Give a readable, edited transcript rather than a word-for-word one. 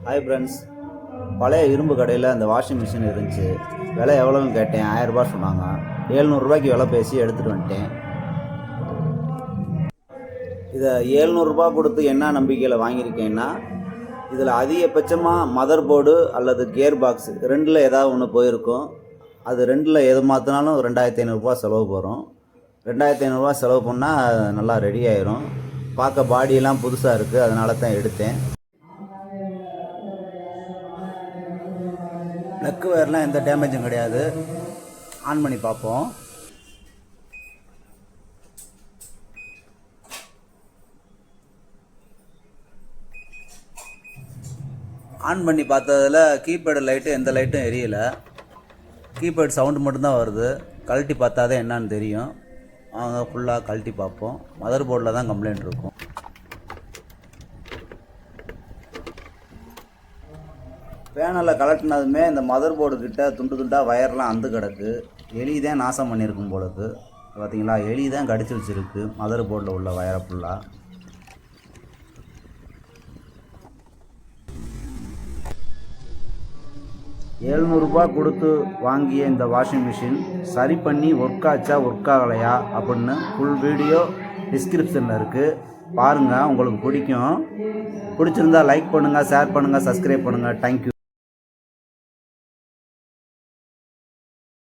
Hi friends, பழைய இரும்பு கடையில் அந்த வாஷிங் மிஷின் இருந்துச்சு. விலை எவ்வளோன்னு கேட்டேன். 1000 ரூபா சொன்னாங்க. 700 ரூபாய்க்கு விலை பேசி எடுத்துகிட்டு வந்துட்டேன். இதை 700 ரூபா கொடுத்து என்ன நம்பிக்கையில் வாங்கியிருக்கேன்னா, இதில் அதிகபட்சமாக மதர் போர்டு அல்லது கியர் பாக்ஸ் ரெண்டில் ஏதாவது ஒன்று போயிருக்கும். அது ரெண்டில் எது மாற்றினாலும் 2500 ரூபா செலவு போகிறோம். 2500 ரூபா செலவு பண்ணால் நல்லா ரெடி ஆயிரும். பார்க்க பாடியெல்லாம் புதுசாக இருக்குது, அதனால தான் எடுத்தேன். நெக்கு வேர்லாம் எந்த டேமேஜும் கிடையாது. ஆன் பண்ணி பார்ப்போம். ஆன் பண்ணி பார்த்ததில் கீபேடு லைட்டு எந்த லைட்டும் எரியலை. கீபேட் சவுண்டு மட்டும்தான் வருது. கழட்டி பார்த்தா தான் என்னான்னு தெரியும். அவங்க ஃபுல்லாக கழட்டி பார்ப்போம். மதர் போர்டில் தான் கம்ப்ளைண்ட் இருக்கும். பேனலில் கலட்டினதுமே இந்த மதர் போர்டு கிட்ட துண்டு துண்டாக வயர்லாம் அந்து கிடக்கு. எலி தான் நாசம் பண்ணியிருக்கும் போலுக்கு. பார்த்தீங்களா, எலி தான் கடிச்சு வச்சுருக்கு மதர் போர்டில் உள்ள வயரை ஃபுல்லாக. ரூபா கொடுத்து வாங்கிய இந்த வாஷிங் மிஷின் சரி பண்ணி ஒர்க் ஆச்சா ஒர்க் ஆகலையா அப்படின்னு ஃபுல் வீடியோ டிஸ்கிரிப்ஷனில் இருக்குது. பாருங்கள், உங்களுக்கு பிடிக்கும். பிடிச்சிருந்தா லைக் பண்ணுங்கள், ஷேர் பண்ணுங்கள், சப்ஸ்கிரைப் பண்ணுங்கள். தேங்க்யூ.